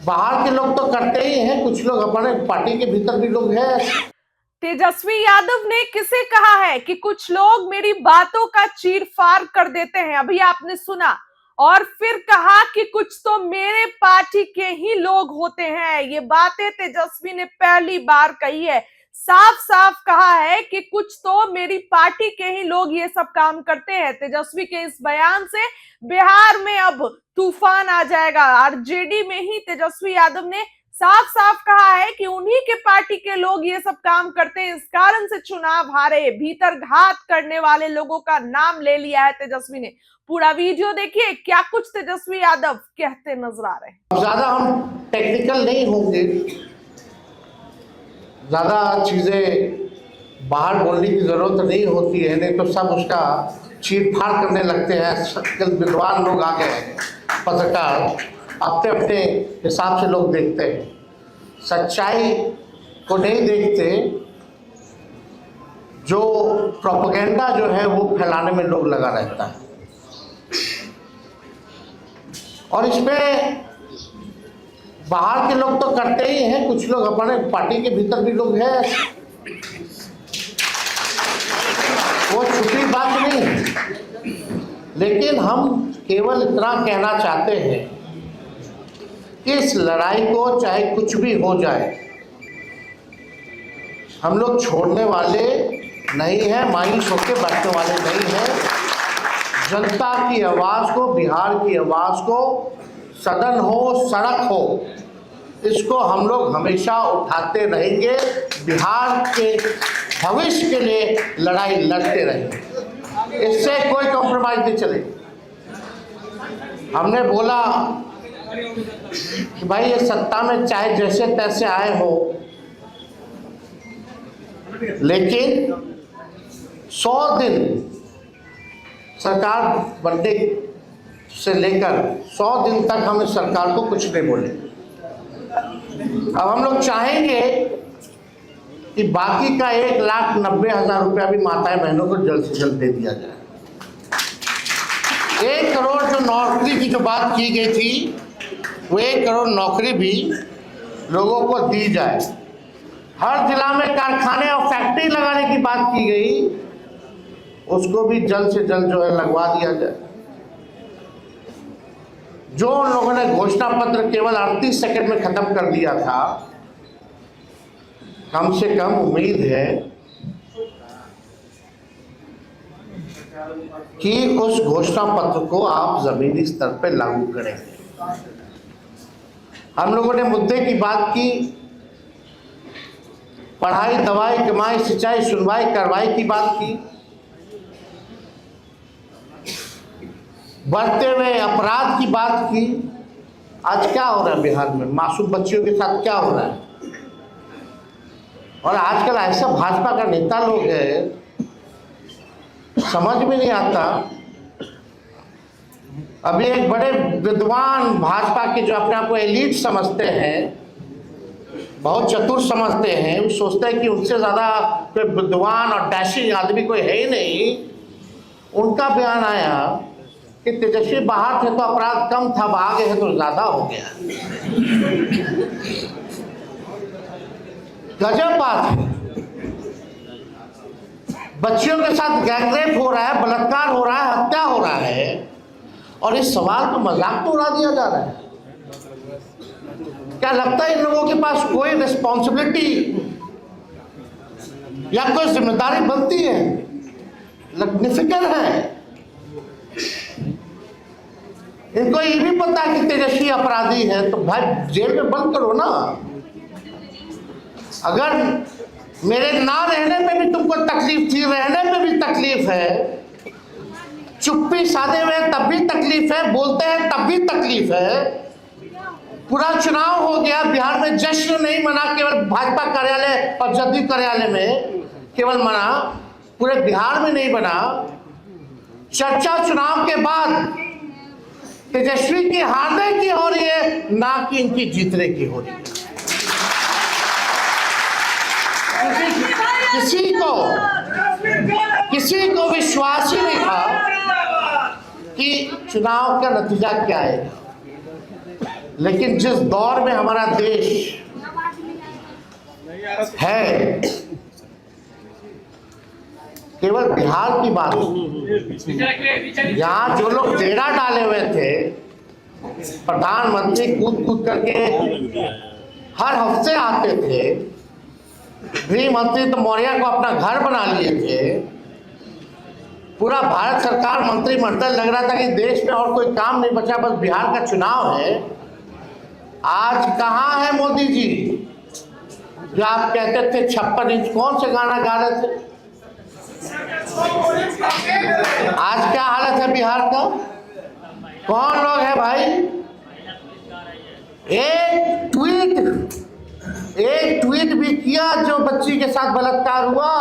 बाहर के लोग तो करते ही हैं, कुछ लोग अपने पार्टी के भीतर भी लोग हैं। तेजस्वी यादव ने किसे कहा है कि कुछ लोग मेरी बातों का चीरफाड़ कर देते हैं, अभी आपने सुना। और फिर कहा कि कुछ तो मेरे पार्टी के ही लोग होते हैं। ये बातें तेजस्वी ने पहली बार कही है। साफ साफ कहा है कि कुछ तो मेरी पार्टी के ही लोग ये सब काम करते हैं। तेजस्वी के इस बयान से बिहार में अब तूफान आ जाएगा। आरजेडी में ही तेजस्वी यादव ने साफ साफ कहा है कि उन्हीं के पार्टी के लोग ये सब काम करते हैं, इस कारण से चुनाव हारे। भीतर घात करने वाले लोगों का नाम ले लिया है तेजस्वी ने। पूरा वीडियो देखिए, क्या कुछ तेजस्वी यादव कहते नजर आ रहे हैं। ज्यादा हम टेक्निकल नहीं होंगे, ज्यादा चीजें बाहर बोलने की जरूरत नहीं होती है, नहीं तो सब उसका चीरफाड़ करने लगते हैं। विद्वान लोग आ गए हैं, पत्रकार अपने अपने हिसाब से लोग देखते हैं, सच्चाई को नहीं देखते। जो प्रोपेगेंडा जो है वो फैलाने में लोग लगा रहता है। और इसमें बाहर के लोग तो करते ही हैं, कुछ लोग अपने पार्टी के भीतर भी लोग हैं। वो छुपी बात नहीं है, लेकिन हम केवल इतना कहना चाहते हैं कि इस लड़ाई को चाहे कुछ भी हो जाए, हम लोग छोड़ने वाले नहीं हैं, मायूस होकर बैठने वाले नहीं हैं। जनता की आवाज़ को, बिहार की आवाज़ को, सदन हो सड़क हो, इसको हम लोग हमेशा उठाते रहेंगे। बिहार के भविष्य के लिए लड़ाई लड़ते रहेंगे, इससे कोई कॉम्प्रोमाइज नहीं चलेगी। हमने बोला कि भाई ये सत्ता में चाहे जैसे तैसे आए हो, लेकिन 100 दिन सरकार बनने से लेकर 100 दिन तक हम इस सरकार को कुछ नहीं बोले। अब हम लोग चाहेंगे कि बाकी का 1,90,000 रुपया भी माताएं बहनों को जल्द से जल्द दे दिया जाए। 1 करोड़ जो नौकरी की जो बात की गई थी, वो 1 करोड़ नौकरी भी लोगों को दी जाए। हर जिला में कारखाने और फैक्ट्री लगाने की बात की गई, उसको भी जल्द से जल्द जो है लगवा दिया जाए। जो उन लोगों ने घोषणा पत्र केवल 38 सेकंड में खत्म कर दिया था, कम से कम उम्मीद है कि उस घोषणा पत्र को आप जमीनी स्तर पर लागू करेंगे। हम लोगों ने मुद्दे की बात की, पढ़ाई, दवाई, कमाई, सिंचाई, सुनवाई, कार्रवाई की बात की, बढ़ते हुए अपराध की बात की। आज क्या हो रहा है बिहार में, मासूम बच्चियों के साथ क्या हो रहा है। और आजकल ऐसा भाजपा का नेता लोग है, समझ में नहीं आता। अभी एक बड़े विद्वान भाजपा के जो अपने आप को एलीट समझते हैं, बहुत चतुर समझते हैं, वो सोचते हैं कि उनसे ज़्यादा कोई विद्वान और डैशिंग आदमी कोई है ही नहीं। उनका बयान आया कि तेजस्वी बाहर थे तो अपराध कम था, अब आ गए हैं तो ज़्यादा हो गया। गजब बात है। बच्चियों के साथ गैंगरेप हो रहा है, बलात्कार हो रहा है, हत्या हो रहा है, और इस सवाल को मजाक तो उड़ा दिया जा रहा है। क्या लगता है इन लोगों के पास कोई रिस्पॉन्सिबिलिटी या कोई जिम्मेदारी बनती है? निफिकर है। इनको ये भी पता है कि तेजस्वी अपराधी है, तो भाई जेल में बंद करो ना। अगर मेरे ना रहने पे भी तुमको तकलीफ थी, रहने पे भी तकलीफ है, चुप्पी साधे हुए तब भी तकलीफ है, बोलते हैं तब भी तकलीफ है। पूरा चुनाव हो गया, बिहार में जश्न नहीं मना केवल भाजपा कार्यालय और जदयू कार्यालय में केवल मना, पूरे बिहार में नहीं बना। चर्चा चुनाव के बाद तेजस्वी की हारने की हो रही है, ना कि इनकी जीतने की हो रही है। किसी को विश्वास ही नहीं था कि चुनाव का नतीजा क्या आएगा। लेकिन जिस दौर में हमारा देश है, केवल बिहार की बात नहीं, यहाँ जो लोग डेरा डाले हुए थे, प्रधानमंत्री कूद कूद करके हर हफ्ते आते थे, गृह मंत्री तो मौर्य को अपना घर बना लिए थे, पूरा भारत सरकार मंत्रिमंडल लग रहा था कि देश में और कोई काम नहीं बचा, बस बिहार का चुनाव है। आज कहाँ है मोदी जी, जो आप कहते थे 56 इंच, कौन से गाना गा रहे थे? आज क्या हालत है बिहार का? कौन लोग है भाई? एक ट्वीट भी किया जो बच्ची के साथ बलात्कार हुआ।